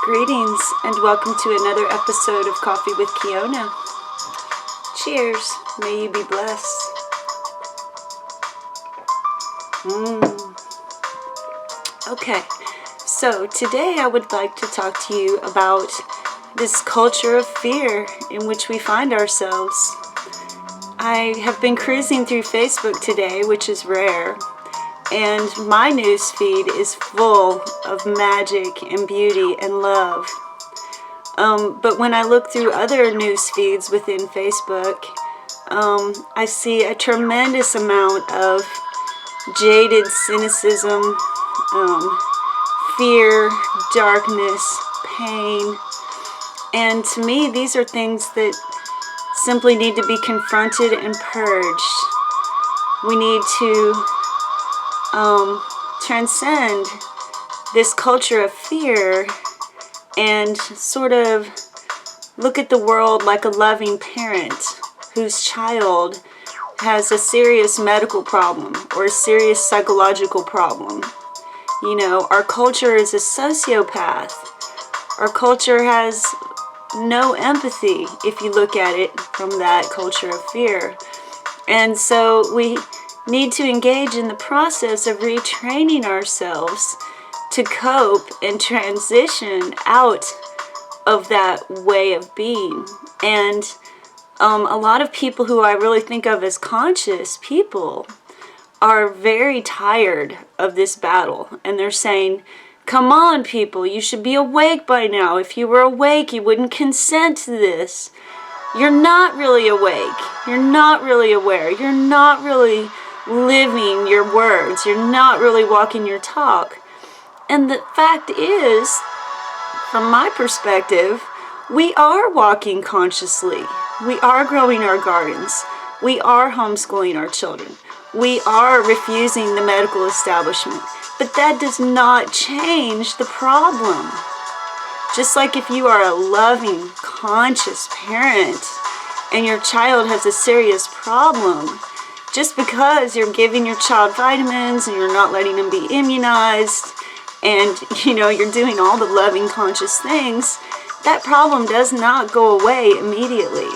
Greetings and welcome to another episode of Coffee with Kiyonah. Cheers. May you be blessed. Okay, so today I would like to talk to you about this culture of fear in which we find ourselves. I have been cruising through Facebook today, which is rare, and my news feed is full of magic and beauty and love. But when I look through other news feeds within Facebook, I see a tremendous amount of jaded cynicism, fear, darkness, pain. And to me, these are things that simply need to be confronted and purged. We need to transcend this culture of fear and sort of look at the world like a loving parent whose child has a serious medical problem or a serious psychological problem. You know, our culture is a sociopath. Our culture has no empathy if you look at it from that culture of fear. And so we need to engage in the process of retraining ourselves to cope and transition out of that way of being. And a lot of people who I really think of as conscious people are very tired of this battle. And they're saying, come on, people, you should be awake by now. If you were awake, you wouldn't consent to this. You're not really awake. You're not really aware. You're not really living your words. You're not really walking your talk. And the fact is, from my perspective, we are walking consciously. We are growing our gardens. We are homeschooling our children. We are refusing the medical establishment. But that does not change the problem. Just like if you are a loving, conscious parent and your child has a serious problem, just because you're giving your child vitamins and you're not letting them be immunized and, you know, you're doing all the loving, conscious things, that problem does not go away immediately.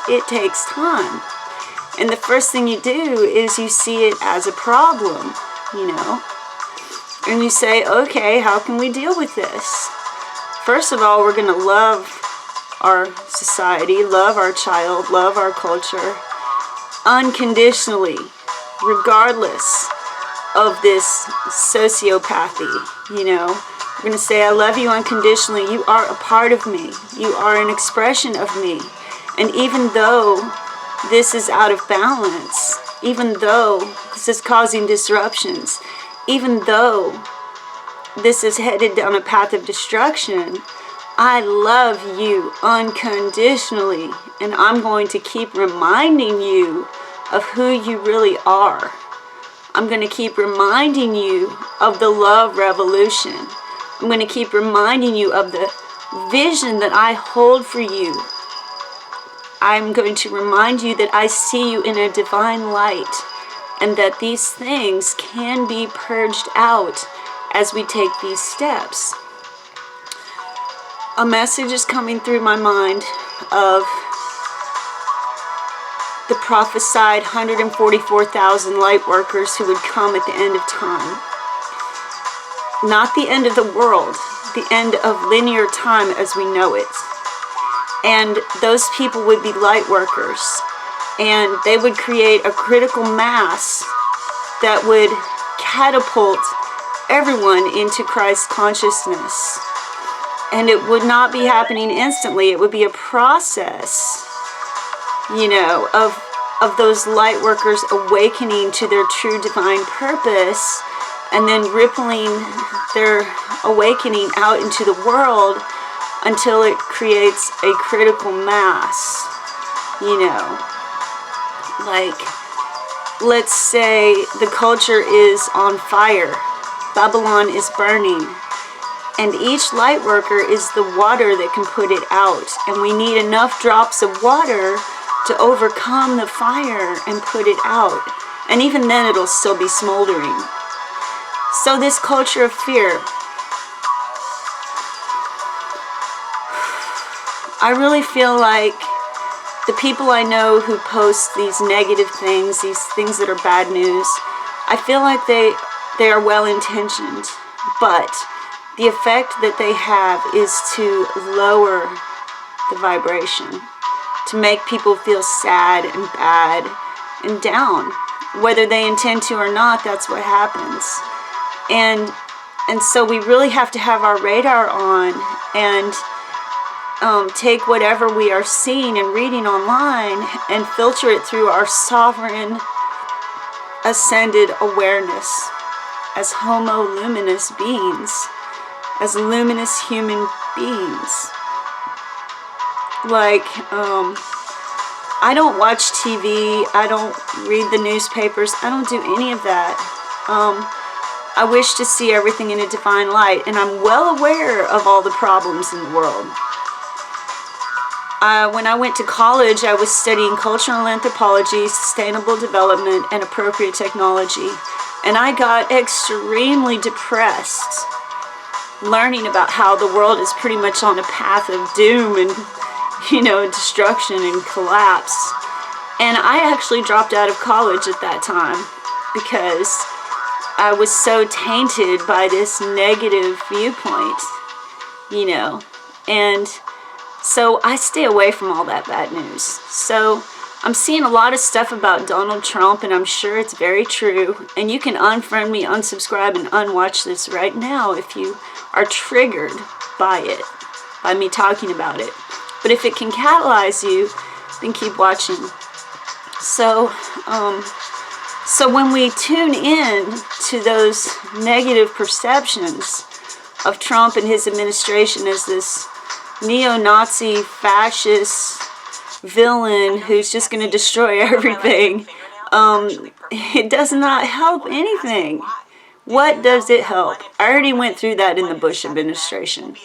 It takes time. And the first thing you do is you see it as a problem, you know, and you say, okay, how can we deal with this? First of all, we're going to love our society, love our child, love our culture unconditionally, regardless of this sociopathy, you know. We're going to say, I love you unconditionally. You are a part of me. You are an expression of me. And even though this is out of balance, even though this is causing disruptions, even though this is headed down a path of destruction, I love you unconditionally, and I'm going to keep reminding you of who you really are. I'm going to keep reminding you of the love revolution. I'm going to keep reminding you of the vision that I hold for you. I'm going to remind you that I see you in a divine light, and that these things can be purged out as we take these steps. A message is coming through my mind of the prophesied 144,000 light workers who would come at the end of time. Not the end of the world, the end of linear time as we know it. And those people would be light workers. And they would create a critical mass that would catapult everyone into Christ consciousness. And it would not be happening instantly. It would be a process, you know, of those light workers awakening to their true divine purpose and then rippling their awakening out into the world until it creates a critical mass, you know. Like, let's say the culture is on fire. Babylon is burning. And each light worker is the water that can put it out. And we need enough drops of water to overcome the fire and put it out. And even then it'll still be smoldering. So this culture of fear, I really feel like the people I know who post these negative things, these things that are bad news, I feel like they are well-intentioned, but the effect that they have is to lower the vibration, to make people feel sad and bad and down. Whether they intend to or not, that's what happens. And so we really have to have our radar on and take whatever we are seeing and reading online and filter it through our sovereign ascended awareness as homo luminous beings, as luminous human beings. Like, I don't watch TV, I don't read the newspapers, I don't do any of that. I wish to see everything in a divine light, and I'm well aware of all the problems in the world. When I went to college, I was studying cultural anthropology, sustainable development, and appropriate technology. And I got extremely depressed learning about how the world is pretty much on a path of doom and, destruction and collapse. And I actually dropped out of college at that time because I was so tainted by this negative viewpoint, and so I stay away from all that bad news. So I'm seeing a lot of stuff about Donald Trump, and I'm sure it's very true. And you can unfriend me, unsubscribe, and unwatch this right now if you are triggered by it, by me talking about it. But if it can catalyze you, then keep watching. So when we tune in to those negative perceptions of Trump and his administration as this neo-Nazi fascist villain who's just going to destroy everything, it does not help anything. What does it help? I already went through that in the Bush administration.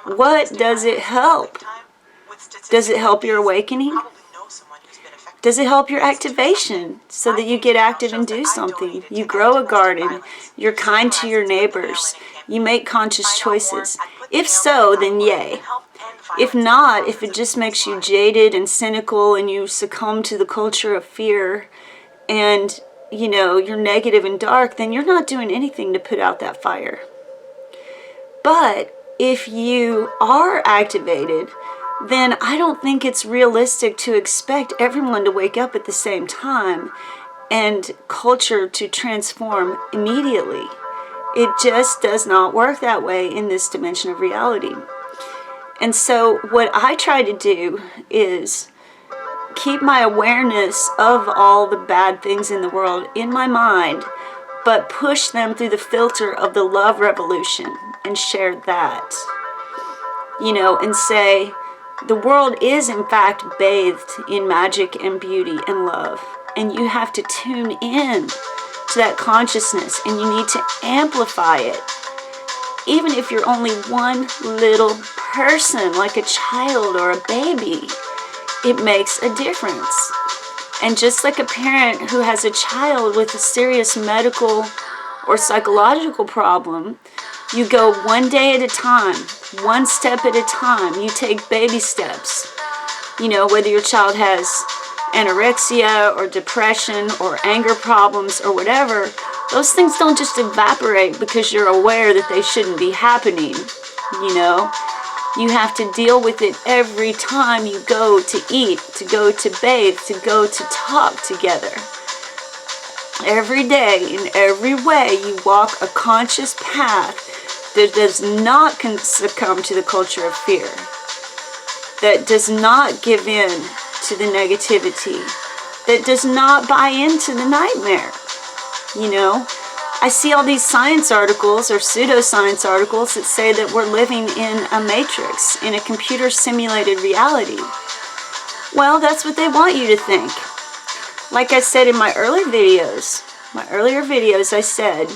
What does it help? Does it help your awakening? Does it help your activation so that you get active and do something? You grow a garden. You're kind to your neighbors. You make conscious choices. If so, then yay. If not, if it just makes you jaded and cynical and you succumb to the culture of fear and, you're negative and dark, then you're not doing anything to put out that fire. But if you are activated, then I don't think it's realistic to expect everyone to wake up at the same time and culture to transform immediately. It just does not work that way in this dimension of reality. And so what I try to do is keep my awareness of all the bad things in the world in my mind, but push them through the filter of the love revolution and share that. And say, the world is in fact bathed in magic and beauty and love. And you have to tune in to that consciousness, and you need to amplify it. Even if you're only one little person, like a child or a baby, it makes a difference. And just like a parent who has a child with a serious medical or psychological problem, you go one day at a time, one step at a time. You take baby steps. Whether your child has anorexia or depression or anger problems or whatever, those things don't just evaporate because you're aware that they shouldn't be happening. You have to deal with it every time you go to eat, to go to bathe, to go to talk together. Every day, in every way, you walk a conscious path that does not succumb to the culture of fear, that does not give in to the negativity, that does not buy into the nightmare. I see all these science articles or pseudoscience articles that say that we're living in a matrix, in a computer simulated reality. Well, that's what they want you to think. Like I said in my earlier videos, I said,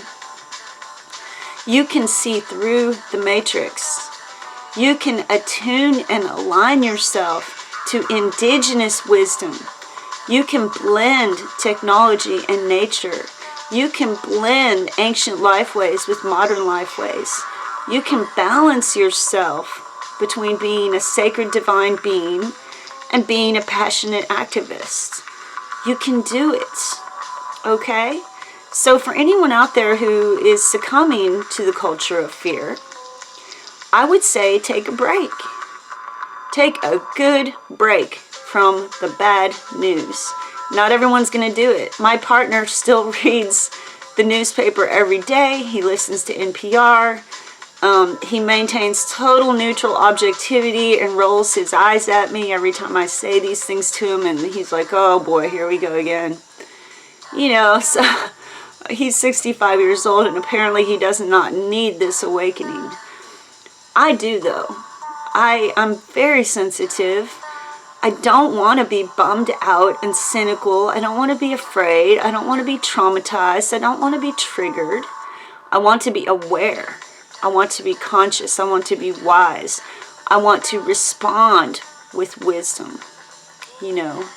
you can see through the matrix. You can attune and align yourself to indigenous wisdom. You can blend technology and nature. You can blend ancient life ways with modern life ways. You can balance yourself between being a sacred divine being and being a passionate activist. You can do it, okay? So for anyone out there who is succumbing to the culture of fear, I would say take a break. Take a good break from the bad news. Not everyone's going to do it. My partner still reads the newspaper every day. He listens to NPR. He maintains total neutral objectivity and rolls his eyes at me every time I say these things to him. And he's like, oh boy, here we go again. You know, so he's 65 years old and apparently he does not need this awakening. I do though. I'm very sensitive. I don't want to be bummed out and cynical. I don't want to be afraid. I don't want to be traumatized. I don't want to be triggered. I want to be aware. I want to be conscious. I want to be wise. I want to respond with wisdom. You know,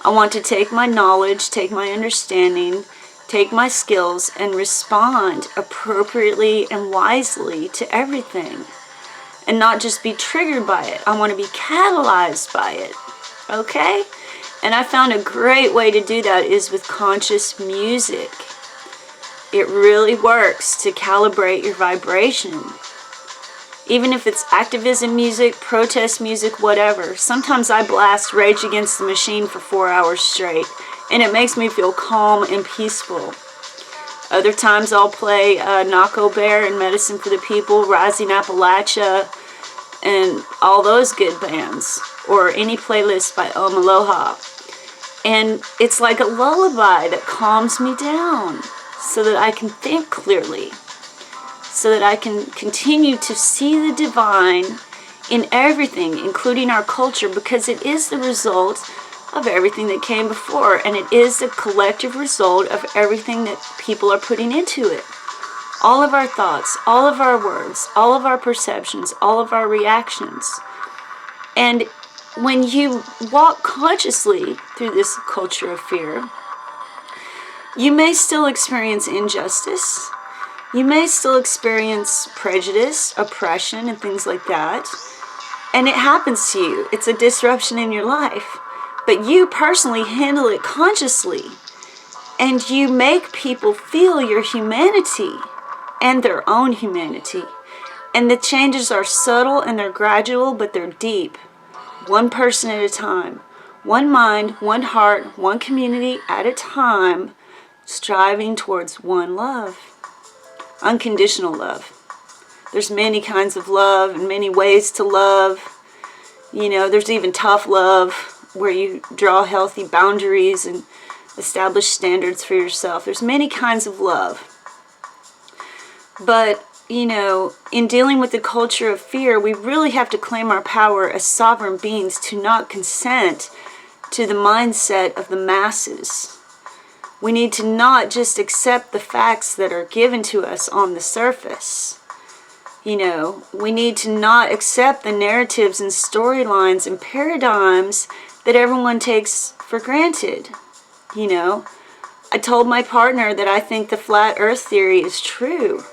I want to take my knowledge, take my understanding, take my skills, and respond appropriately and wisely to everything. And not just be triggered by it. I want to be catalyzed by it. Okay? And I found a great way to do that is with conscious music. It really works to calibrate your vibration. Even if it's activism music, protest music, whatever. Sometimes I blast Rage Against the Machine for 4 hours straight. And it makes me feel calm and peaceful. Other times I'll play Nako Bear and Medicine for the People, Rising Appalachia, and all those good bands. Or any playlist by Om Aloha. And it's like a lullaby that calms me down so that I can think clearly. So that I can continue to see the divine in everything, including our culture, because it is the result of everything that came before, and it is the collective result of everything that people are putting into it. All of our thoughts, all of our words, all of our perceptions, all of our reactions. And when you walk consciously through this culture of fear, you may still experience injustice. You may still experience prejudice, oppression, and things like that. And it happens to you. It's a disruption in your life. But you personally handle it consciously. And you make people feel your humanity and their own humanity. And the changes are subtle and they're gradual, but they're deep. One person at a time. One mind, one heart, one community at a time, striving towards one love. Unconditional love. There's many kinds of love and many ways to love. You know, there's even tough love where you draw healthy boundaries and establish standards for yourself. There's many kinds of love. But, you know, in dealing with the culture of fear, we really have to claim our power as sovereign beings to not consent to the mindset of the masses. We need to not just accept the facts that are given to us on the surface. You know, we need to not accept the narratives and storylines and paradigms that everyone takes for granted. You know, I told my partner that I think the flat earth theory is true.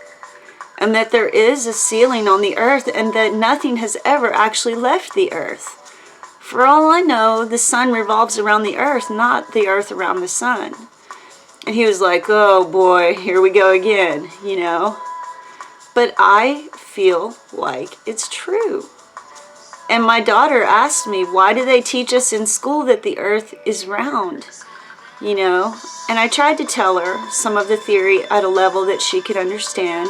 And that there is a ceiling on the earth and that nothing has ever actually left the earth. For all I know, the sun revolves around the earth, not the earth around the sun. And he was like, oh boy, here we go again, you know. But I feel like it's true. And my daughter asked me, why do they teach us in school that the earth is round? You know, and I tried to tell her some of the theory at a level that she could understand.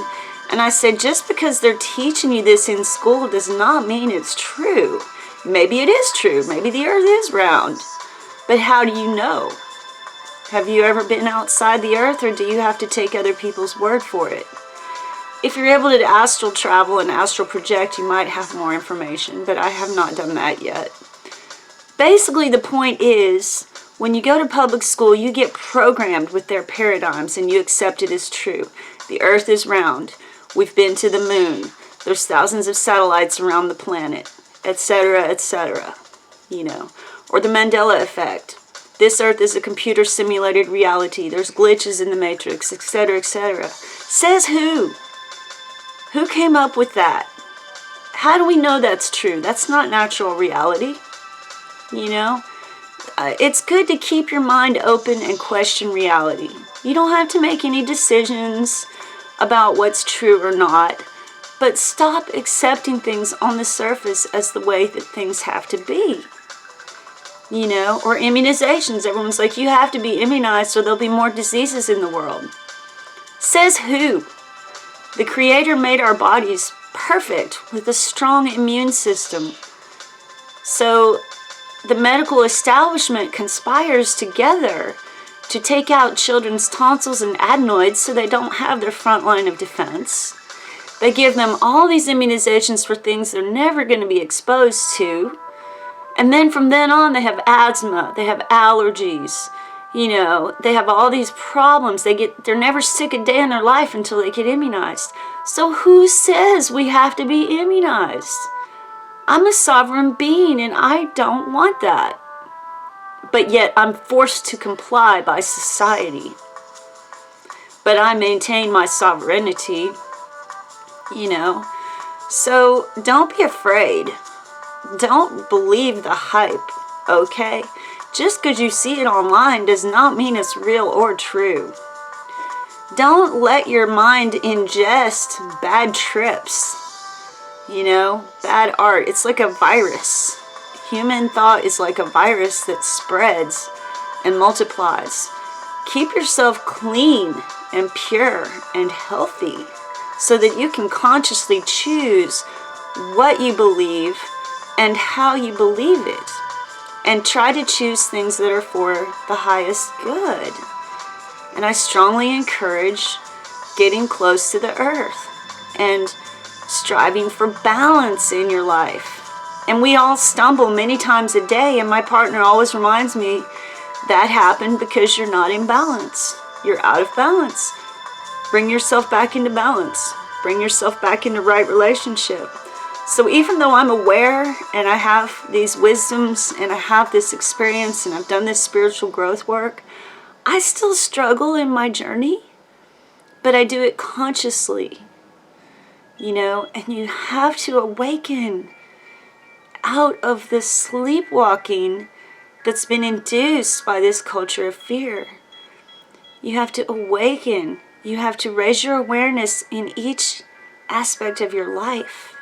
And I said, just because they're teaching you this in school does not mean it's true. Maybe it is true. Maybe the earth is round. But how do you know? Have you ever been outside the earth, or do you have to take other people's word for it? If you're able to astral travel and astral project, you might have more information, but I have not done that yet. Basically, the point is, when you go to public school, you get programmed with their paradigms and you accept it as true. The earth is round. We've been to the moon. There's thousands of satellites around the planet, etc., etc. You know, or the Mandela effect. This earth is a computer simulated reality. There's glitches in the matrix, etc., etc. Says who? Who came up with that? How do we know that's true? That's not natural reality, you know? It's good to keep your mind open and question reality. You don't have to make any decisions about what's true or not, but stop accepting things on the surface as the way that things have to be. You know, or immunizations. Everyone's like, you have to be immunized or there'll be more diseases in the world. Says who? The Creator made our bodies perfect with a strong immune system. So the medical establishment conspires together to take out children's tonsils and adenoids so they don't have their front line of defense. They give them all these immunizations for things they're never going to be exposed to. And then from then on, they have asthma, they have allergies, you know, they have all these problems. They're never sick a day in their life until they get immunized. So who says we have to be immunized? I'm a sovereign being and I don't want that. But yet I'm forced to comply by society. But I maintain my sovereignty, you know. So don't be afraid. Don't believe the hype, okay? Just because you see it online does not mean it's real or true. Don't let your mind ingest bad trips, you know, bad art. It's like a virus. Human thought is like a virus that spreads and multiplies. Keep yourself clean and pure and healthy so that you can consciously choose what you believe and how you believe it, and try to choose things that are for the highest good. And I strongly encourage getting close to the earth and striving for balance in your life. And we all stumble many times a day, and my partner always reminds me that happened because you're not in balance. You're out of balance. Bring yourself back into balance. Bring yourself back into right relationship. So even though I'm aware and I have these wisdoms and I have this experience and I've done this spiritual growth work, I still struggle in my journey, but I do it consciously, you know, and you have to awaken out of the sleepwalking that's been induced by this culture of fear. You have to awaken. You have to raise your awareness in each aspect of your life.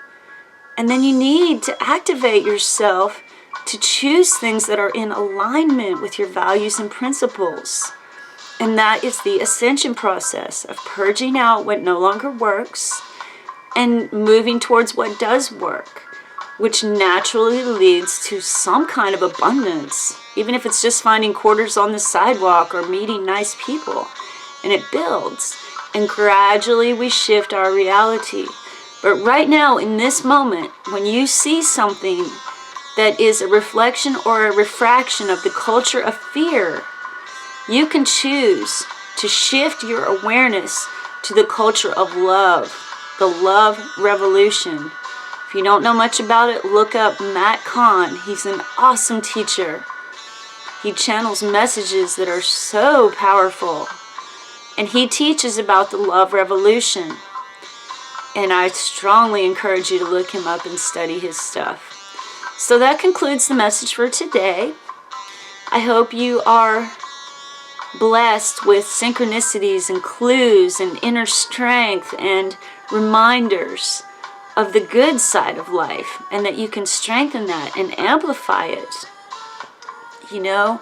And then you need to activate yourself to choose things that are in alignment with your values and principles. And that is the ascension process of purging out what no longer works and moving towards what does work, which naturally leads to some kind of abundance, even if it's just finding quarters on the sidewalk or meeting nice people. And it builds. And gradually we shift our reality. But right now, in this moment, when you see something that is a reflection or a refraction of the culture of fear, you can choose to shift your awareness to the culture of love, the love revolution. If you don't know much about it, look up Matt Kahn. He's an awesome teacher. He channels messages that are so powerful. And he teaches about the love revolution. And I strongly encourage you to look him up and study his stuff. So that concludes the message for today. I hope you are blessed with synchronicities and clues and inner strength and reminders of the good side of life, and that you can strengthen that and amplify it. You know,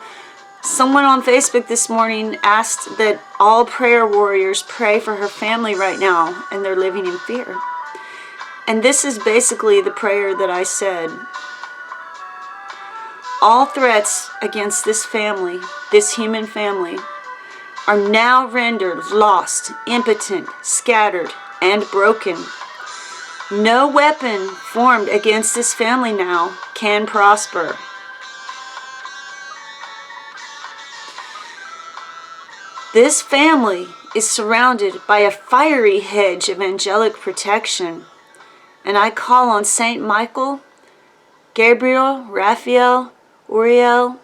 someone on Facebook this morning asked that all prayer warriors pray for her family right now, and they're living in fear. And this is basically the prayer that I said. All threats against this family, this human family, are now rendered lost, impotent, scattered, and broken. No weapon formed against this family now can prosper. This family is surrounded by a fiery hedge of angelic protection, and I call on Saint Michael, Gabriel, Raphael, Uriel.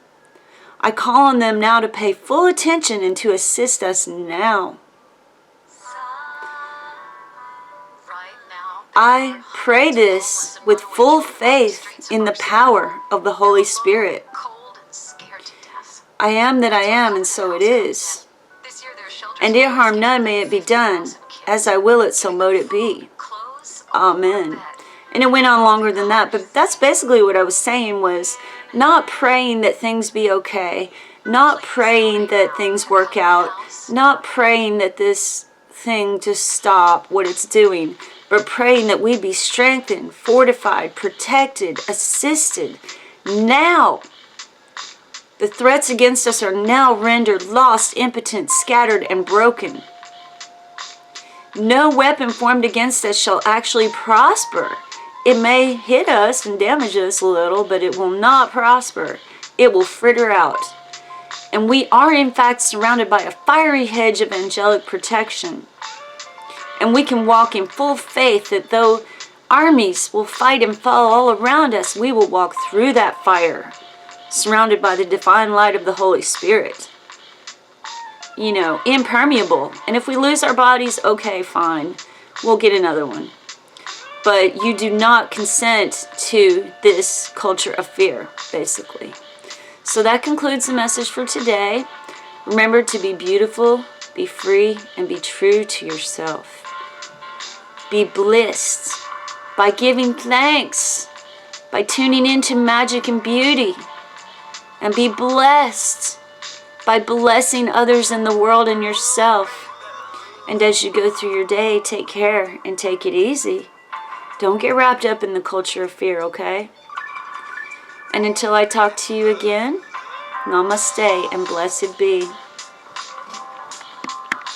I call on them now to pay full attention and to assist us now. Right now, I pray this with full faith in the power of the Holy Spirit. I am that I am, and so it is. And dear harm none may it be done, as I will it, so mote it be. Amen. And it went on longer than that, but that's basically what I was saying, was not praying that things be okay, not praying that things work out, not praying that this thing just stop what it's doing, but praying that we be strengthened, fortified, protected, assisted. Now, the threats against us are now rendered lost, impotent, scattered, and broken. No weapon formed against us shall actually prosper. It may hit us and damage us a little, but it will not prosper. It will fritter out. And we are in fact surrounded by a fiery hedge of angelic protection. And we can walk in full faith that though armies will fight and fall all around us, we will walk through that fire, surrounded by the divine light of the Holy Spirit. You know, impermeable. And if we lose our bodies, okay, fine. We'll get another one. But you do not consent to this culture of fear, basically. So that concludes the message for today. Remember to be beautiful, be free, and be true to yourself. Be blissed by giving thanks, by tuning into magic and beauty. And be blessed by blessing others in the world and yourself. And as you go through your day, take care and take it easy. Don't get wrapped up in the culture of fear, okay? And until I talk to you again, namaste and blessed be.